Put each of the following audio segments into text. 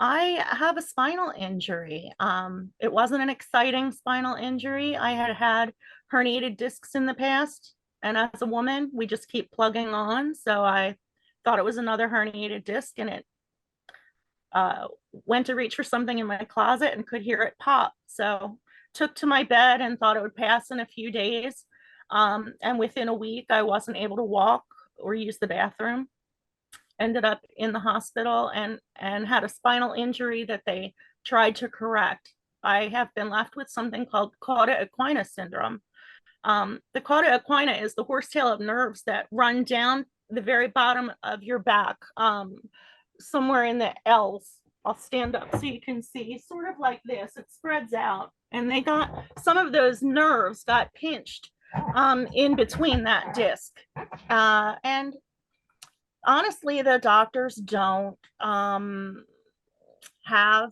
I have a spinal injury. It wasn't an exciting spinal injury. I had had herniated discs in the past, and as a woman, we just keep plugging on. So I thought it was another herniated disc, and it went to reach for something in my closet and could hear it pop. So took to my bed and thought it would pass in a few days. And within a week, I wasn't able to walk or use the bathroom. Ended up in the hospital and had a spinal injury that they tried to correct. I have been left with something called cauda equina syndrome. The cauda equina is the horsetail of nerves that run down the very bottom of your back, somewhere in the L's. I'll stand up so you can see, sort of like this. It spreads out, and they got some of those nerves got pinched in between that disc, and honestly, the doctors don't have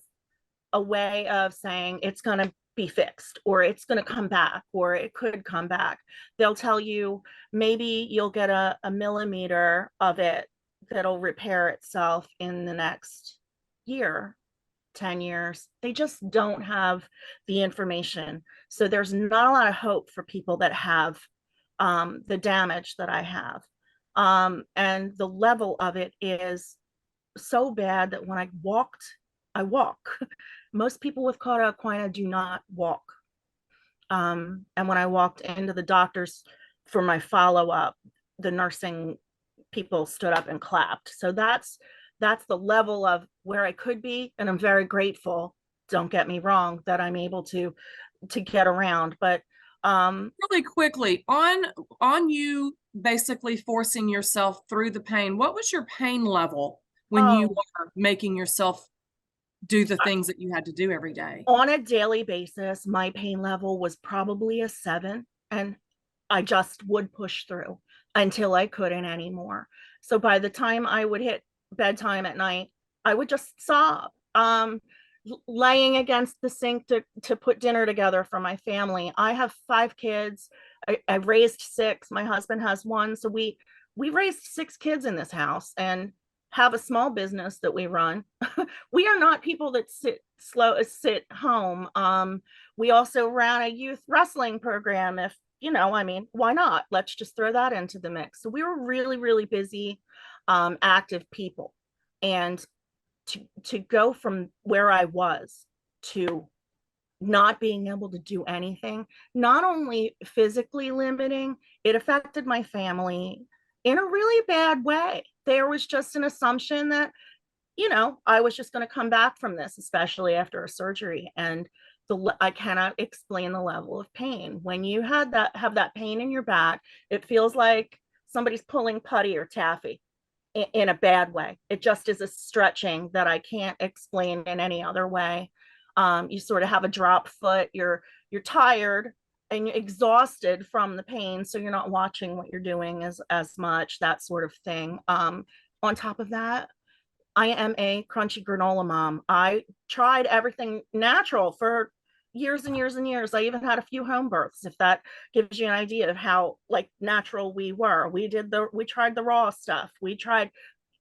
a way of saying it's going to be fixed or it's going to come back or it could come back. They'll tell you maybe you'll get a millimeter of it that'll repair itself in the next year, 10 years. They just don't have the information. So there's not a lot of hope for people that have the damage that I have. And the level of it is so bad that when I walk. Most people with cauda equina do not walk. And when I walked into the doctor's for my follow-up, the nursing people stood up and clapped. So that's the level of where I could be, and I'm very grateful. Don't get me wrong, that I'm able to get around, but Really quickly, on you basically forcing yourself through the pain, what was your pain level when you oh, were making yourself do the things that you had to do every day? on a daily basis, my pain level was probably a 7, and I just would push through until I couldn't anymore. So by the time I would hit bedtime at night, I would just sob. Laying against the sink to put dinner together for my family. I have 5 kids. I raised 6. My husband has 1. So we raised 6 kids in this house and have a small business that we run. We are not people that sit home. We also ran a youth wrestling program. If I mean, why not? Let's just throw that into the mix. So we were really, really busy, active people, and to go from where I was to not being able to do anything, not only physically limiting, it affected my family in a really bad way. There was just an assumption that, I was just going to come back from this, especially after a surgery. And I cannot explain the level of pain. When you have that pain in your back, it feels like somebody's pulling putty or taffy in a bad way. It just is a stretching that I can't explain in any other way. You sort of have a drop foot. You're tired and you're exhausted from the pain, so you're not watching what you're doing as much. That sort of thing. On top of that, I am a crunchy granola mom. I tried everything natural for years and years and years. I even had a few home births, if that gives you an idea of how like natural we were. We tried the raw stuff. We tried,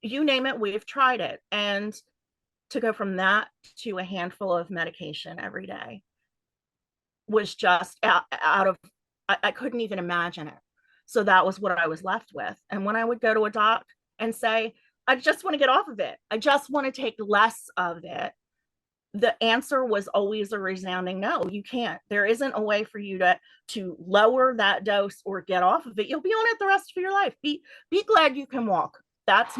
you name it, we've tried it. And to go from that to a handful of medication every day was just out of, I couldn't even imagine it. So that was what I was left with. And when I would go to a doc and say, I just want to get off of it, I just want to take less of it, the answer was always a resounding no. You can't. There isn't a way for you to lower that dose or get off of it. You'll be on it the rest of your life. Be glad you can walk. That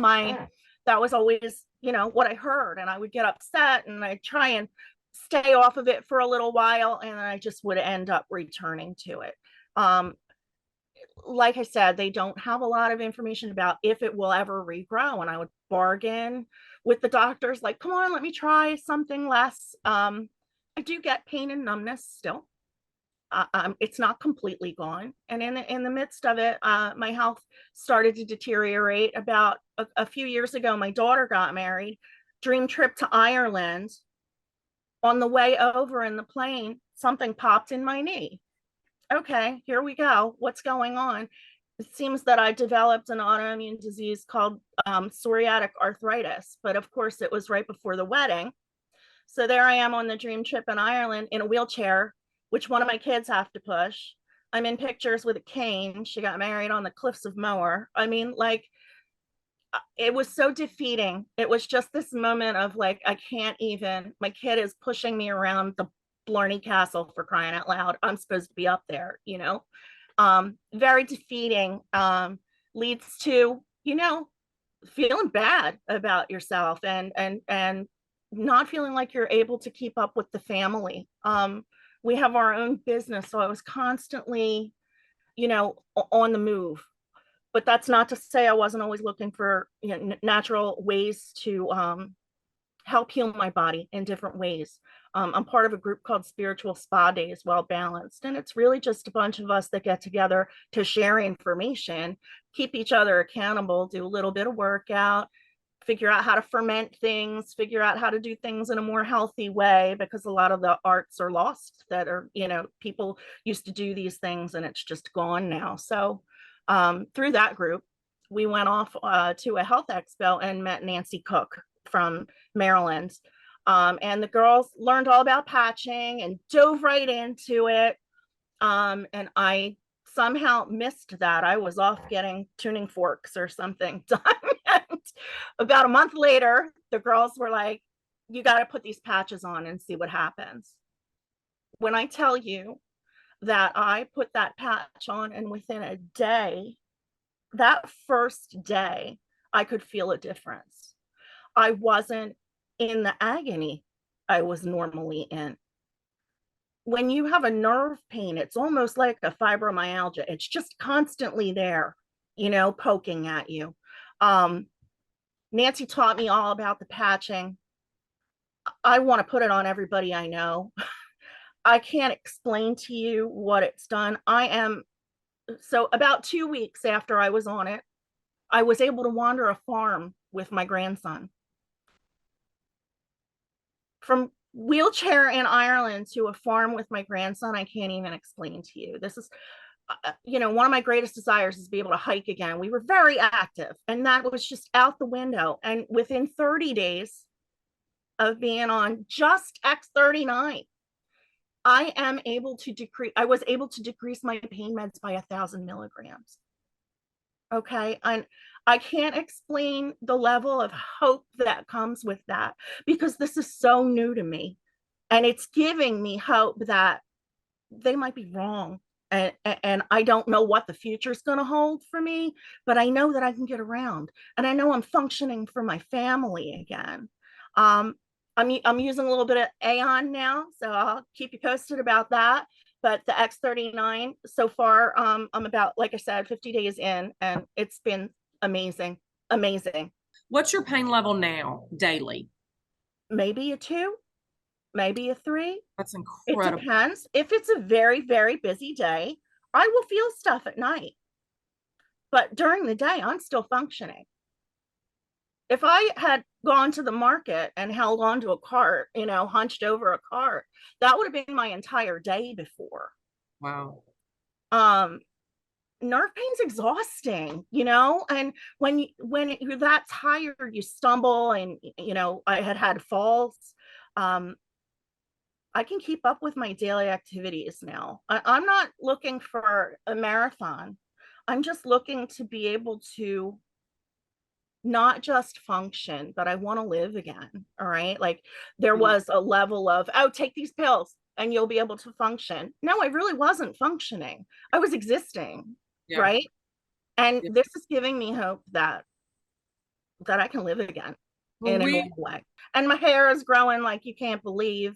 was always, what I heard. And I would get upset and I'd try and stay off of it for a little while, and I just would end up returning to it. Like I said, they don't have a lot of information about if it will ever regrow. And I would bargain with the doctors, like, come on, let me try something less. I do get pain and numbness still. It's not completely gone. And in the midst of it, my health started to deteriorate. About a few years ago, my daughter got married, dream trip to Ireland. On the way over in the plane, something popped in my knee. Okay, here we go. What's going on? it seems that I developed an autoimmune disease called psoriatic arthritis. But of course, it was right before the wedding. So there I am on the dream trip in Ireland in a wheelchair, which one of my kids have to push. I'm in pictures with a cane. She got married on the cliffs of Moher. I mean, like, it was so defeating. It was just this moment of like, I can't even, my kid is pushing me around the Blarney Castle, for crying out loud. I'm supposed to be up there, you know? Very defeating. Leads to, you know, feeling bad about yourself and not feeling like you're able to keep up with the family. We have our own business, so I was constantly, you know, on the move. But that's not to say I wasn't always looking for, you know, natural ways to help heal my body in different ways. I'm part of a group called Spiritual Spa Days Well Balanced, and it's really just a bunch of us that get together to share information, keep each other accountable, do a little bit of workout, figure out how to ferment things, figure out how to do things in a more healthy way, because a lot of the arts are lost that are, you know, people used to do these things and it's just gone now. So through that group, we went off to a health expo and met Nancy Cook from Maryland. And the girls learned all about patching and dove right into it. And I somehow missed that. I was off getting tuning forks or something done. And about a month later, the girls were like, you got to put these patches on and see what happens. When I tell you that I put that patch on, and within a day, that first day, I could feel a difference. I wasn't in the agony I was normally in. When you have a nerve pain, it's almost like a fibromyalgia. It's just constantly there, you know, poking at you. Um, Nancy taught me all about the patching. I want to put it on everybody I know. I can't explain to you what it's done. So about 2 weeks after I was on it, I was able to wander a farm with my grandson. From wheelchair in Ireland to a farm with my grandson, I can't even explain to you. This is, you know, one of my greatest desires is to be able to hike again. We were very active, and that was just out the window. And within 30 days of being on just X39, I was able to decrease my pain meds by 1,000 milligrams. Okay. And I can't explain the level of hope that comes with that, because this is so new to me. And it's giving me hope that they might be wrong. And I don't know what the future is going to hold for me, but I know that I can get around, and I know I'm functioning for my family again. Um, I'm using a little bit of Aeon now, so I'll keep you posted about that. But the X39 so far, I'm about, like I said, 50 days in, and it's been amazing, amazing. What's your pain level now daily? Maybe a two, maybe a three. That's It incredible. depends. If it's a very, very busy day, I will feel stuff at night. But during the day, I'm still functioning. If I had gone to the market and held onto a cart, you know, hunched over a cart, that would have been my entire day before. Wow. Um, Nerve pain's exhausting, you know, and you're that tired, you stumble, and you know, I had falls. Um, I can keep up with my daily activities now. I'm not looking for a marathon. I'm just looking to be able to not just function, but I want to live again. All right. Like, there Yeah. was a level of, oh, take these pills and you'll be able to function. No, I really wasn't functioning. I was existing. Yeah. Right. And Yeah. this is giving me hope that I can live again Well, in a we normal way. And my hair is growing like you can't believe.